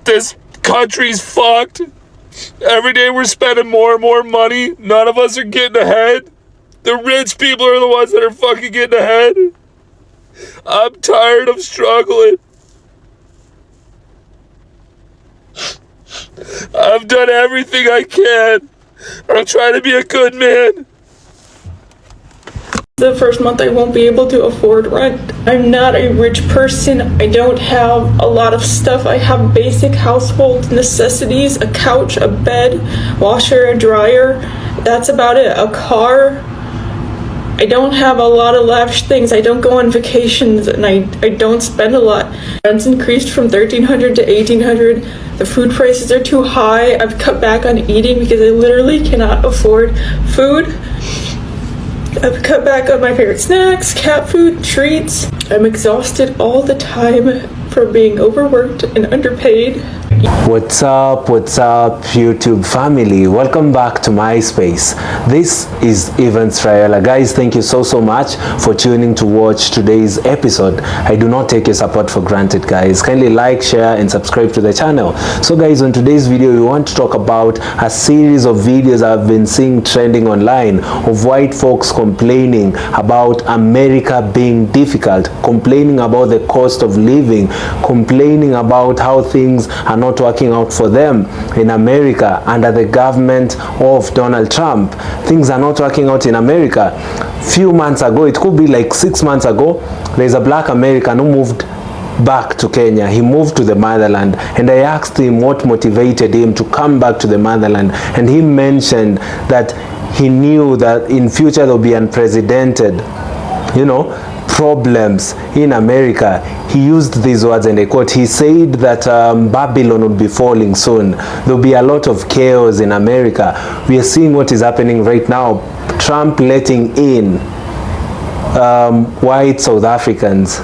this country's fucked. Every day we're spending more and more money. None of us are getting ahead. The rich people are the ones that are fucking getting ahead. I'm tired of struggling. I've done everything I can. I'm trying to be a good man. The first month I won't be able to afford rent. I'm not a rich person. I don't have a lot of stuff. I have basic household necessities, a couch, a bed, washer, a dryer. That's about it. A car. I don't have a lot of lavish things. I don't go on vacations and I don't spend a lot. Rent's increased from $1,300 to $1,800. The food prices are too high. I've cut back on eating because I literally cannot afford food. I've cut back on my favorite snacks, cat food, treats. I'm exhausted all the time from being overworked and underpaid. What's up YouTube family? Welcome back to my space. This is Evans Raela. Guys, thank you so much for tuning to watch today's episode. I do not take your support for granted, guys. Kindly like, share and subscribe to the channel. So guys, on today's video we want to talk about a series of videos I've been seeing trending online of white folks complaining about America being difficult, complaining about the cost of living, complaining about how things are not working out for them in America under the government of Donald Trump. Things are not working out in America. Few months ago, it could be like 6 months ago, there's a black American who moved back to Kenya. He moved to the motherland, and I asked him what motivated him to come back to the motherland, and he mentioned that he knew that in future there'll be unprecedented, problems in America. He used these words, and I quote, he said that Babylon would be falling soon. There'll be a lot of chaos in America. We are seeing what is happening right now. Trump letting in white South Africans,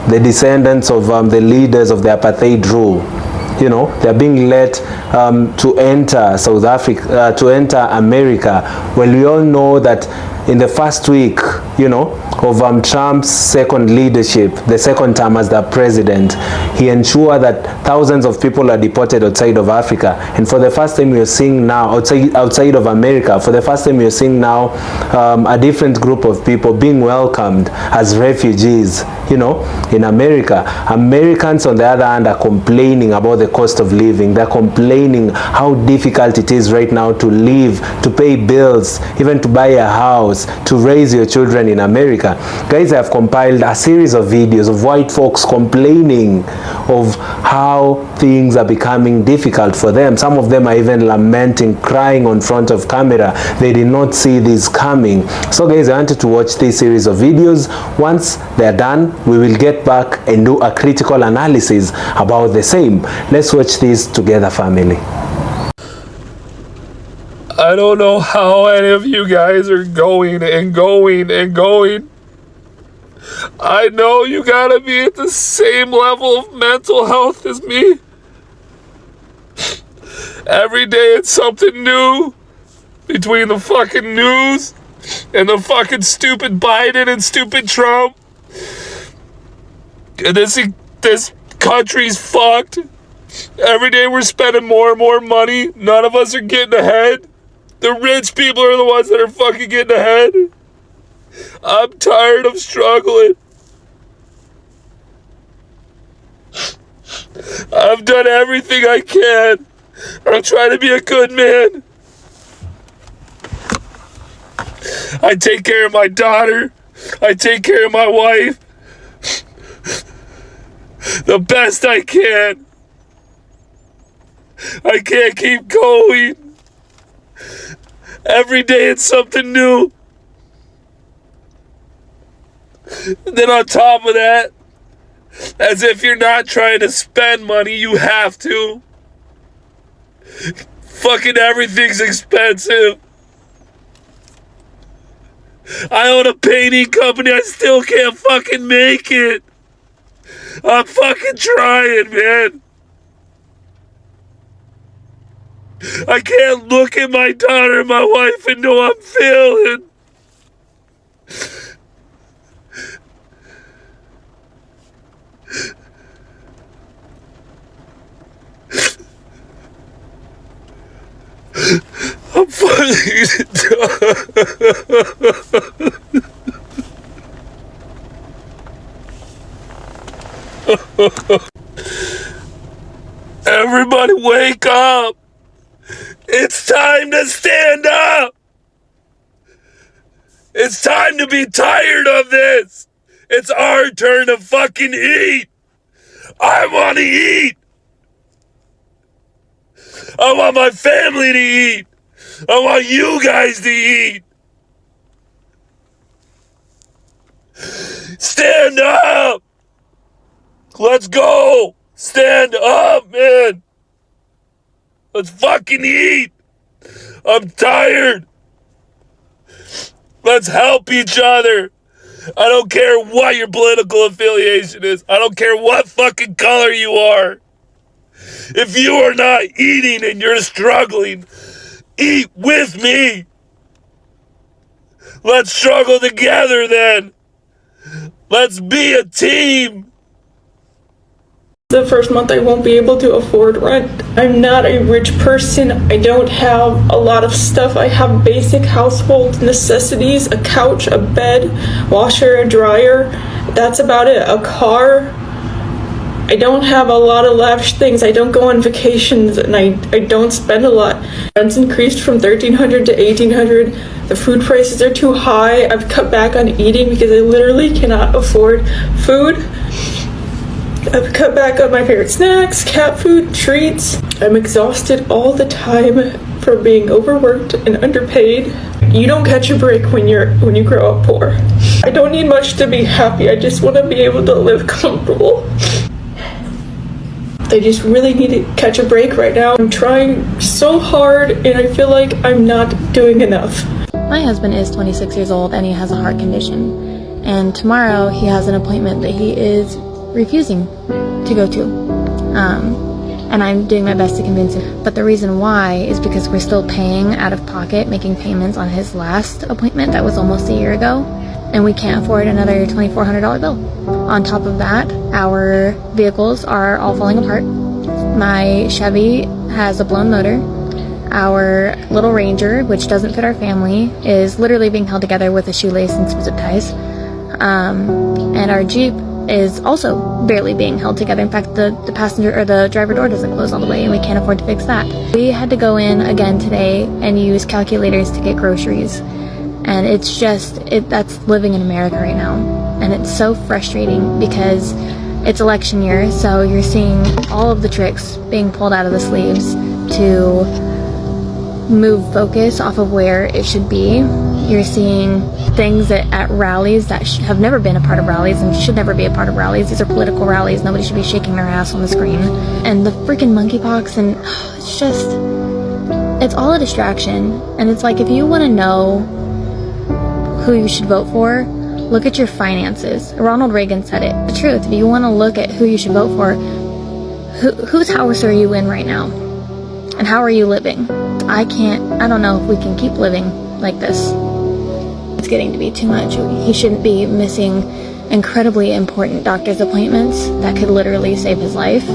the descendants of the leaders of the apartheid rule. They're being let to enter South Africa, to enter America. Well, we all know that in the first week, of Trump's second leadership, the second term as the president, he ensured that thousands of people are deported outside of Africa. And for the first time, we are seeing now, outside of America, for the first time, we are seeing now a different group of people being welcomed as refugees, in America. Americans, on the other hand, are complaining about the cost of living. They're complaining how difficult it is right now to live, to pay bills, even to buy a house, to raise your children in America. Guys, I have compiled a series of videos of white folks complaining of how things are becoming difficult for them. Some of them are even lamenting, crying on front of camera. They did not see this coming. So guys, I wanted to watch this series of videos. Once they're done, we will get back and do a critical analysis about the same. Let's watch this together, family. I don't know how any of you guys are going. I know you gotta be at the same level of mental health as me. Every day it's something new between the fucking news and the fucking stupid Biden and stupid Trump. This country's fucked. Every day we're spending more and more money. None of us are getting ahead. The rich people are the ones that are fucking getting ahead. I'm tired of struggling. I've done everything I can. I'm trying to be a good man. I take care of my daughter. I take care of my wife the best I can. I can't keep going. Every day it's something new. And then on top of that, as if you're not trying to spend money, you have to. Fucking everything's expensive. I own a painting company, I still can't fucking make it. I'm fucking trying, man. I can't look at my daughter and my wife and know I'm failing. Everybody wake up. It's time to stand up. It's time to be tired of this. It's our turn to fucking eat. I want to eat. I want my family to eat. I want you guys to eat. Stand up. Let's go. Stand up, man. Let's fucking eat. I'm tired. Let's help each other. I don't care what your political affiliation is. I don't care what fucking color you are. If you are not eating and you're struggling, eat with me. Let's struggle together then. Let's be a team. The first month I won't be able to afford rent. I'm not a rich person. I don't have a lot of stuff. I have basic household necessities, a couch, a bed, washer, a dryer. That's about it. A car. I don't have a lot of lavish things. I don't go on vacations and I don't spend a lot. Rent's increased from $1,300 to $1,800. The food prices are too high. I've cut back on eating because I literally cannot afford food. I've cut back on my favorite snacks, cat food, treats. I'm exhausted all the time from being overworked and underpaid. You don't catch a break when you grow up poor. I don't need much to be happy. I just want to be able to live comfortable. I just really need to catch a break right now. I'm trying so hard and I feel like I'm not doing enough. My husband is 26 years old and he has a heart condition. And tomorrow he has an appointment that he is refusing to go to. And I'm doing my best to convince him. But the reason why is because we're still paying out of pocket, making payments on his last appointment that was almost a year ago. And we can't afford another $2,400 bill. On top of that, our vehicles are all falling apart. My Chevy has a blown motor. Our little Ranger, which doesn't fit our family, is literally being held together with a shoelace and some zip ties. And our Jeep is also barely being held together. In fact, the passenger or the driver door doesn't close all the way and we can't afford to fix that. We had to go in again today and use calculators to get groceries. And it's just, that's living in America right now. And it's so frustrating because it's election year, so you're seeing all of the tricks being pulled out of the sleeves to move focus off of where it should be. You're seeing things that at rallies that have never been a part of rallies and should never be a part of rallies. These are political rallies. Nobody should be shaking their ass on the screen. And the freaking monkeypox, and it's just, it's all a distraction. And it's like, if you want to know who you should vote for, look at your finances. Ronald Reagan said it. The truth. If you want to look at who you should vote for, whose house are you in right now? And how are you living? I don't know if we can keep living like this. It's getting to be too much. He shouldn't be missing incredibly important doctor's appointments that could literally save his life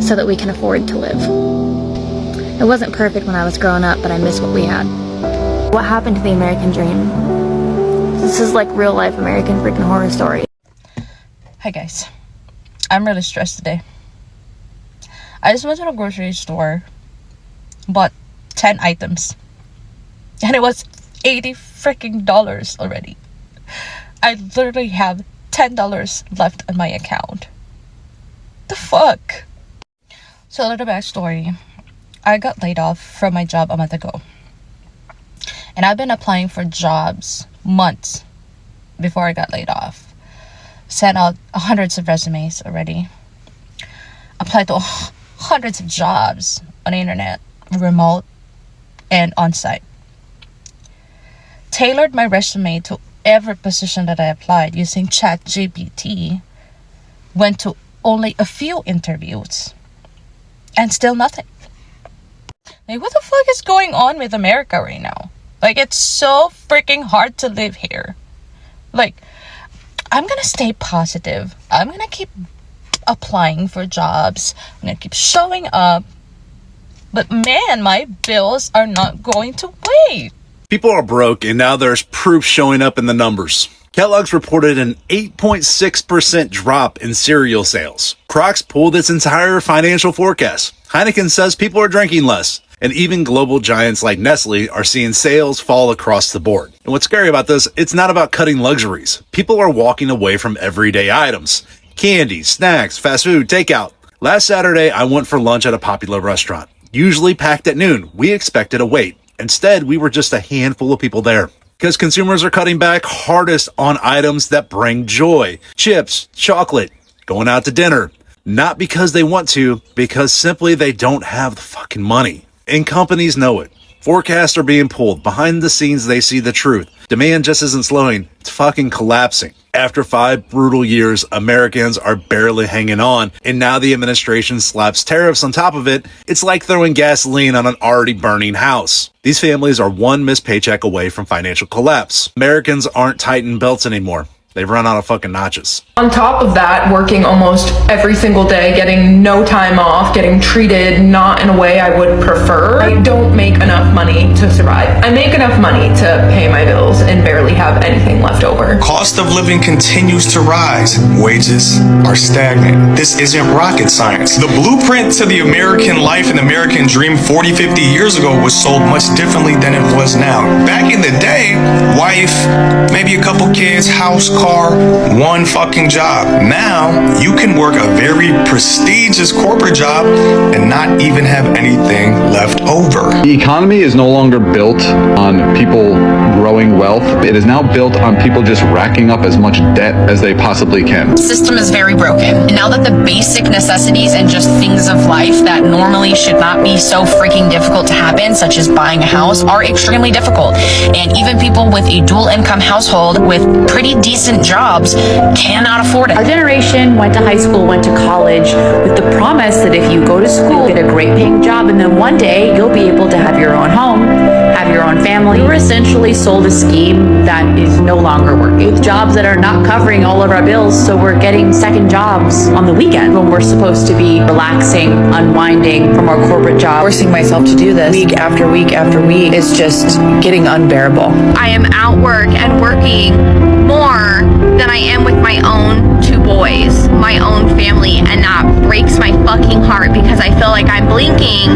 so that we can afford to live. It wasn't perfect when I was growing up, but I miss what we had. What happened to the American dream? This is like real life American freaking horror story. Hi guys, I'm really stressed today. I just went to the grocery store, bought 10 items, and it was $80 freaking already. I literally have $10 left on my account. The fuck? So a little backstory. I got laid off from my job a month ago. And I've been applying for jobs months before I got laid off. Sent out hundreds of resumes already. Applied to hundreds of jobs on the internet, remote and on-site. Tailored my resume to every position that I applied using ChatGPT. Went to only a few interviews. And still nothing. Like, what the fuck is going on with America right now? Like, it's so freaking hard to live here. Like, I'm gonna stay positive. I'm gonna keep applying for jobs. I'm gonna keep showing up. But man, my bills are not going to wait. People are broke, and now there's proof showing up in the numbers. Kellogg's reported an 8.6% drop in cereal sales. Crocs pulled its entire financial forecast. Heineken says people are drinking less. And even global giants like Nestle are seeing sales fall across the board. And what's scary about this, it's not about cutting luxuries. People are walking away from everyday items. Candy, snacks, fast food, takeout. Last Saturday, I went for lunch at a popular restaurant. Usually packed at noon, we expected a wait. Instead, we were just a handful of people there. Because consumers are cutting back hardest on items that bring joy. Chips, chocolate, going out to dinner. Not because they want to, because simply they don't have the fucking money. And companies know it. Forecasts are being pulled. Behind the scenes, they see the truth. Demand just isn't slowing. It's fucking collapsing. After 5 brutal years, Americans are barely hanging on. And now the administration slaps tariffs on top of it. It's like throwing gasoline on an already burning house. These families are one missed paycheck away from financial collapse. Americans aren't tightening belts anymore. They've run out of fucking notches. On top of that, working almost every single day, getting no time off, getting treated not in a way I would prefer. I don't make enough money to survive. I make enough money to pay my bills and barely have anything left over. Cost of living continues to rise. Wages are stagnant. This isn't rocket science. The blueprint to the American life and American dream 40, 50 years ago was sold much differently than it was now. Back in the day, wife, maybe a couple kids, house, car, one fucking job. Now, you can work a very prestigious corporate job and not even have anything left over. The economy is no longer built on people growing wealth. It is now built on people just racking up as much debt as they possibly can. The system is very broken. And now that the basic necessities and just things of life that normally should not be so freaking difficult to happen, such as buying a house, are extremely difficult. And even people with a dual income household with pretty decent jobs cannot afford it. Our generation went to high school, went to college with the promise that if you go to school, get a great paying job, and then one day you'll be able to have your own home, have your own family. We were essentially sold a scheme that is no longer working, with jobs that are not covering all of our bills, so we're getting second jobs on the weekend when we're supposed to be relaxing, unwinding from our corporate job. Forcing myself to do this week after week after week is just getting unbearable. I am at work and working more than I am with my own 2 boys, my own family, and that breaks my fucking heart because I feel like I'm blinking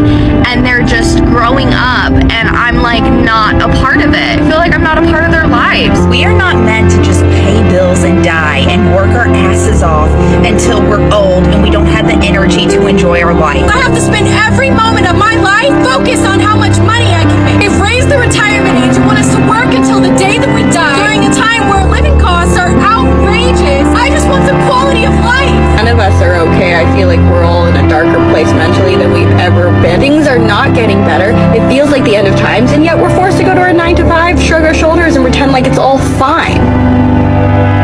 and they're just growing up and I'm like not a part of it. I feel like I'm not a part of their lives. We are not meant to just pay bills and die and work our asses off until we're old and we don't have the energy to enjoy our life. I have to spend every moment of my life focused on how much money I can make. They've raised the retirement age and want us to work until the day that we die during a time where living costs are outrageous. I just want some quality of life. None of us are okay. I feel like we're all in a darker place mentally than we've ever been. Things are not getting better. It feels like the end of times, and yet we're forced to go to our 9-to-5, shrug our shoulders, and pretend like it's all fine.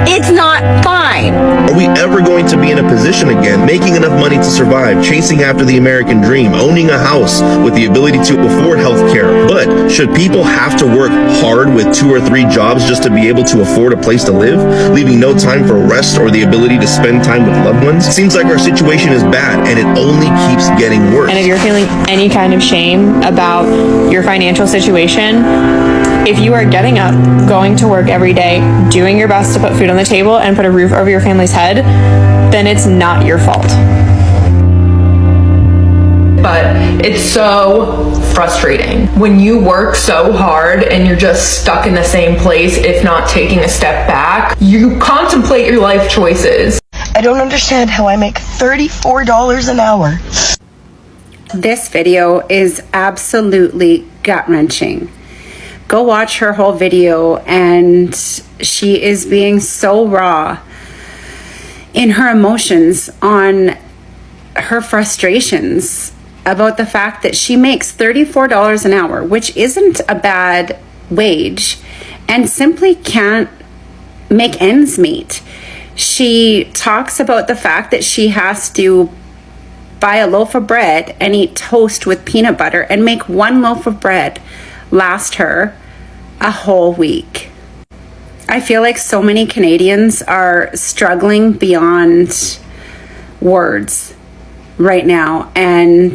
It's not fine. Are we ever going to be in a position again, making enough money to survive, chasing after the American dream, owning a house with the ability to afford health care? But should people have to work hard with 2 or 3 jobs just to be able to afford a place to live, leaving no time for rest or the ability to spend time with loved ones? Seems like our situation is bad and it only keeps getting worse. And if you're feeling any kind of shame about your financial situation, if you are getting up, going to work every day, doing your best to put food on the table and put a roof over your family's head, then it's not your fault. But it's so frustrating when you work so hard and you're just stuck in the same place, if not taking a step back. You contemplate your life choices. I don't understand how I make $34 an hour. This video is absolutely gut-wrenching. Go watch her whole video, and she is being so raw in her emotions on her frustrations about the fact that she makes $34 an hour, which isn't a bad wage, and simply can't make ends meet. She talks about the fact that she has to buy a loaf of bread and eat toast with peanut butter and make 1 loaf of bread last her a whole week. I feel like so many Canadians are struggling beyond words right now, and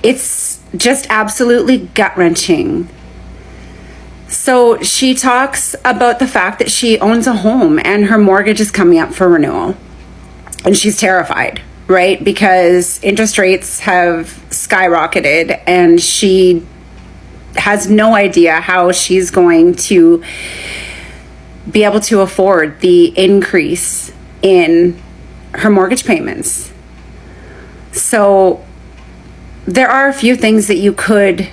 it's just absolutely gut-wrenching. So she talks about the fact that she owns a home and her mortgage is coming up for renewal. And she's terrified, right? Because interest rates have skyrocketed and she has no idea how she's going to be able to afford the increase in her mortgage payments. So there are a few things that you could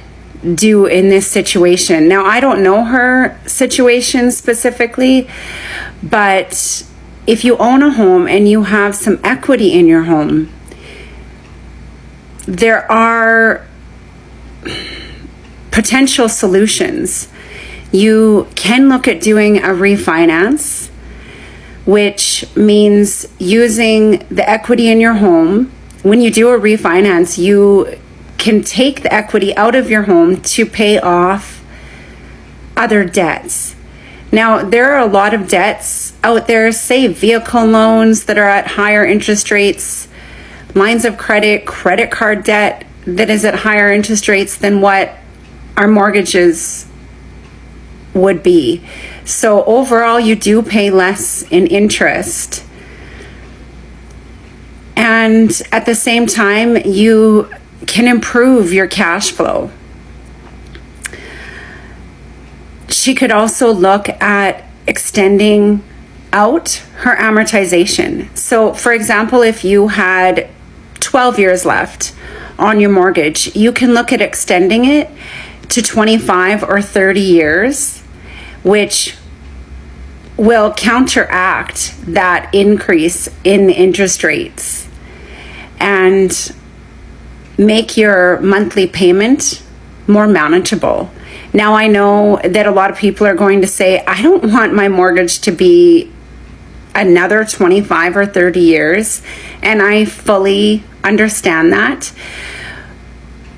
do in this situation. Now, I don't know her situation specifically, but if you own a home and you have some equity in your home, there are potential solutions. You can look at doing a refinance, which means using the equity in your home. When you do a refinance, you can take the equity out of your home to pay off other debts. Now, there are a lot of debts out there, say vehicle loans that are at higher interest rates, lines of credit, credit card debt that is at higher interest rates than what our mortgages would be. So overall, you do pay less in interest. And at the same time, you can improve your cash flow. She could also look at extending out her amortization. So, for example, if you had 12 years left on your mortgage, you can look at extending it to 25 or 30 years, which will counteract that increase in interest rates and make your monthly payment more manageable. Now, I know that a lot of people are going to say, I don't want my mortgage to be another 25 or 30 years, and I fully understand that.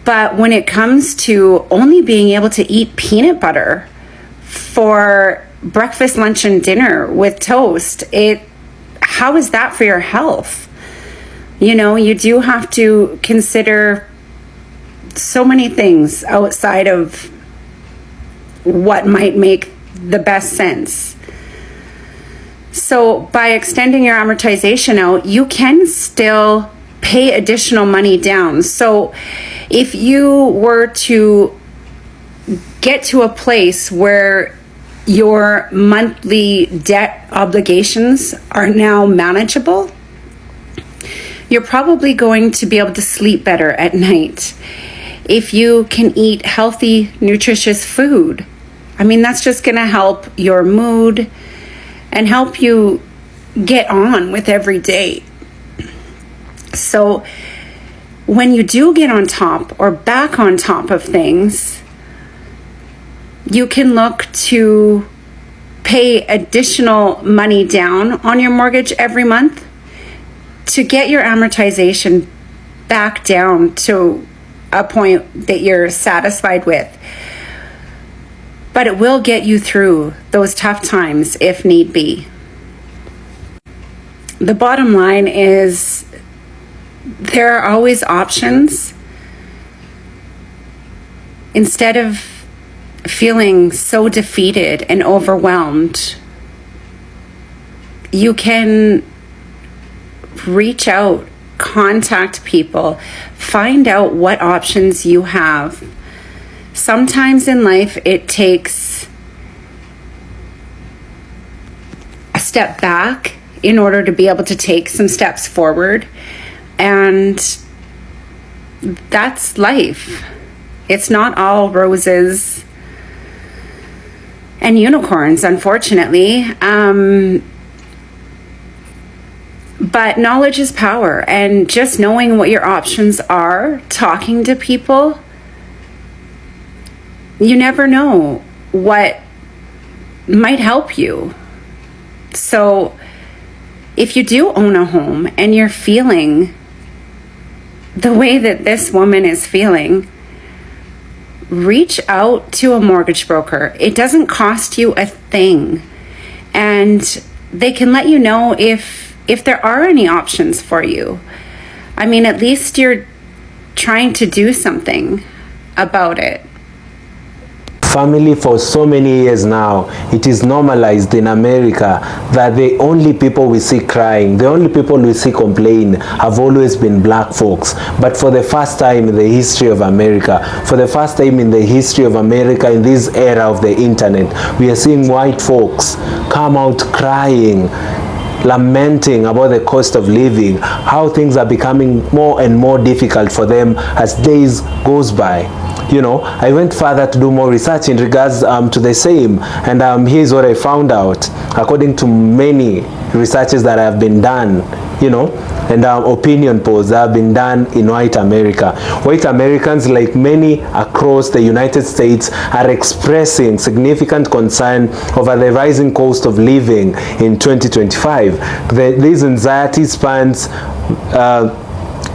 But when it comes to only being able to eat peanut butter for breakfast, lunch, and dinner with toast, how is that for your health? You know, you do have to consider so many things outside of what might make the best sense. So by extending your amortization out, you can still pay additional money down. So if you were to get to a place where your monthly debt obligations are now manageable, you're probably going to be able to sleep better at night. If you can eat healthy, nutritious food, I mean, that's just going to help your mood and help you get on with every day. So when you do get on top or back on top of things, you can look to pay additional money down on your mortgage every month to get your amortization back down to a point that you're satisfied with. But it will get you through those tough times if need be. The bottom line is there are always options. Instead of feeling so defeated and overwhelmed, you can reach out, contact people, find out what options you have. Sometimes in life, it takes a step back in order to be able to take some steps forward. And that's life. It's not all roses and unicorns, unfortunately. But knowledge is power, and just knowing what your options are, talking to people, you never know what might help you. So if you do own a home and you're feeling the way that this woman is feeling, reach out to a mortgage broker. It doesn't cost you a thing, and they can let you know if there are any options for you. I mean, at least you're trying to do something about it. Family, for so many years now, it is normalized in America that the only people we see crying, the only people we see complain have always been black folks. But for the first time in the history of America, for the first time in the history of America in this era of the internet, we are seeing white folks come out crying, lamenting about the cost of living, how things are becoming more and more difficult for them as days goes by. You know, I went further to do more research in regards to the same, and here's what I found out. According to many researches that have been done, you know, and opinion polls that have been done in white America, white Americans, like many across the United States, are expressing significant concern over the rising cost of living in 2025. This anxiety spans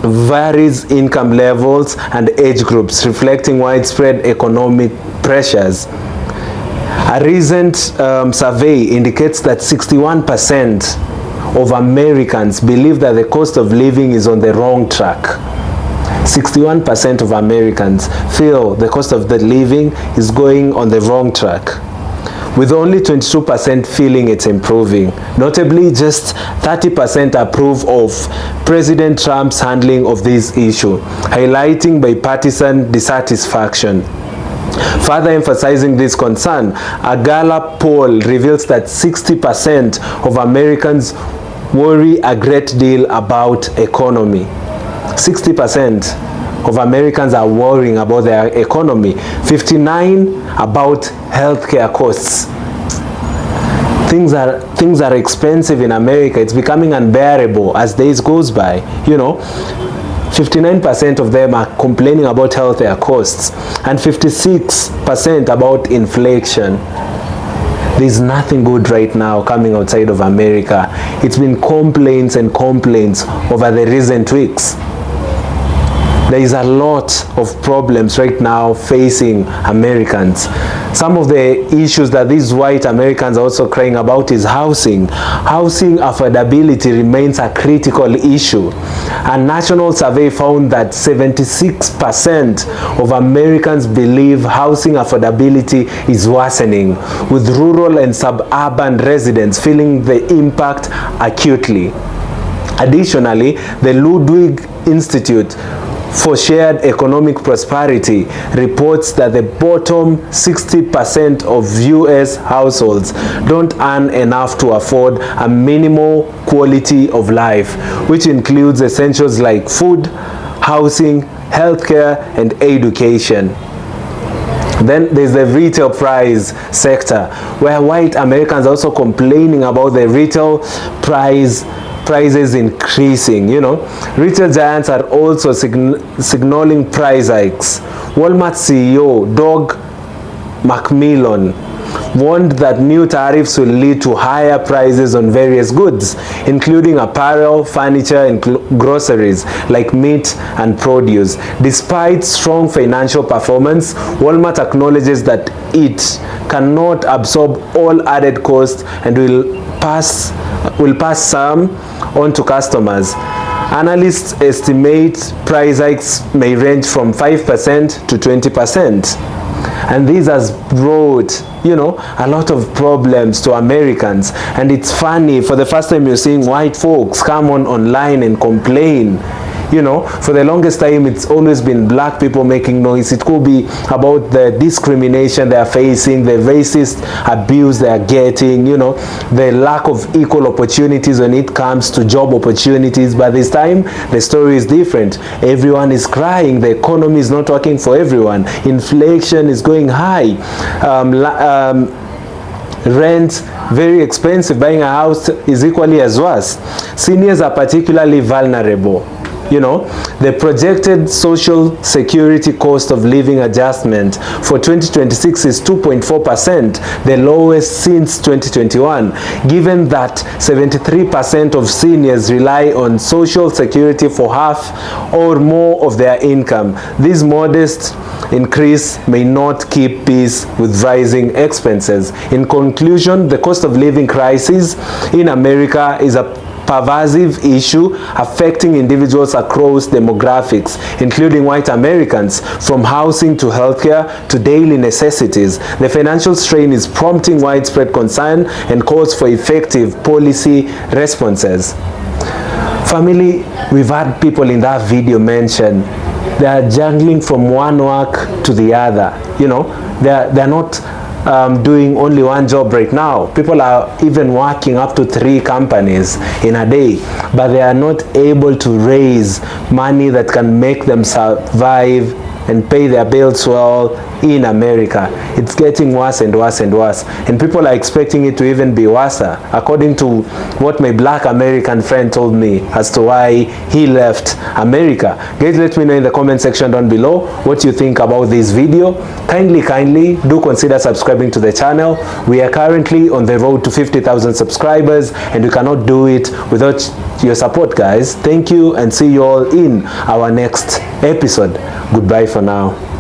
varies income levels and age groups, reflecting widespread economic pressures. A recent survey indicates that 61% of Americans believe that the cost of living is on the wrong track. 61% of Americans feel the cost of the living is going on the wrong track, with only 22% feeling it's improving. Notably, just 30% approve of President Trump's handling of this issue, highlighting bipartisan dissatisfaction. Further emphasizing this concern, a Gallup poll reveals that 60% of Americans worry a great deal about economy. 60% of Americans are worrying about their economy. 59% about healthcare costs. Things are expensive in America. It's becoming unbearable as days goes by. You know, 59% of them are complaining about healthcare costs, and 56% about inflation. There's nothing good right now coming outside of America. It's been complaints and complaints over the recent weeks. There is a lot of problems right now facing Americans. Some of the issues that these white Americans are also crying about is housing. Housing affordability remains a critical issue. A national survey found that 76% of Americans believe housing affordability is worsening, with rural and suburban residents feeling the impact acutely. Additionally, the Ludwig Institute for Shared Economic Prosperity reports that the bottom 60% of US households don't earn enough to afford a minimal quality of life, which includes essentials like food, housing, healthcare, and education. Then there's the retail price sector, where white Americans are also complaining about the retail prices increasing. You know, retail giants are also signaling price hikes. Walmart CEO Doug McMillon warned that new tariffs will lead to higher prices on various goods, including apparel, furniture, and groceries like meat and produce. Despite strong financial performance, Walmart acknowledges that it cannot absorb all added costs and will pass some on to customers. Analysts estimate price hikes may range from 5% to 20%. And this has brought, you know, a lot of problems to Americans. And it's funny, for the first time you're seeing white folks come online and complain. You know, for the longest time, it's always been black people making noise. It could be about the discrimination they are facing, the racist abuse they are getting, you know, the lack of equal opportunities when it comes to job opportunities. But this time, the story is different. Everyone is crying. The economy is not working for everyone. Inflation is going high. Rent, very expensive. Buying a house is equally as worse. Seniors are particularly vulnerable. You know, the projected social security cost of living adjustment for 2026 is 2.4%, the lowest since 2021, given that 73% of seniors rely on social security for half or more of their income. This modest increase may not keep pace with rising expenses. In conclusion, the cost of living crisis in America is a pervasive issue affecting individuals across demographics, including white Americans, from housing to healthcare to daily necessities. The financial strain is prompting widespread concern and calls for effective policy responses. Family, we've had people in that video mention they are juggling from one work to the other. You know, they're not doing only one job right now. People are even working up to 3 companies in a day, but they are not able to raise money that can make them survive and pay their bills well in America. It's getting worse and worse and worse, and people are expecting it to even be worse, according to what my black American friend told me as to why he left America. Guys, let me know in the comment section down below what you think about this video. Kindly do consider subscribing to the channel. We are currently on the road to 50,000 subscribers, and we cannot do it without your support, guys. Thank you, and see you all in our next episode. Goodbye for now.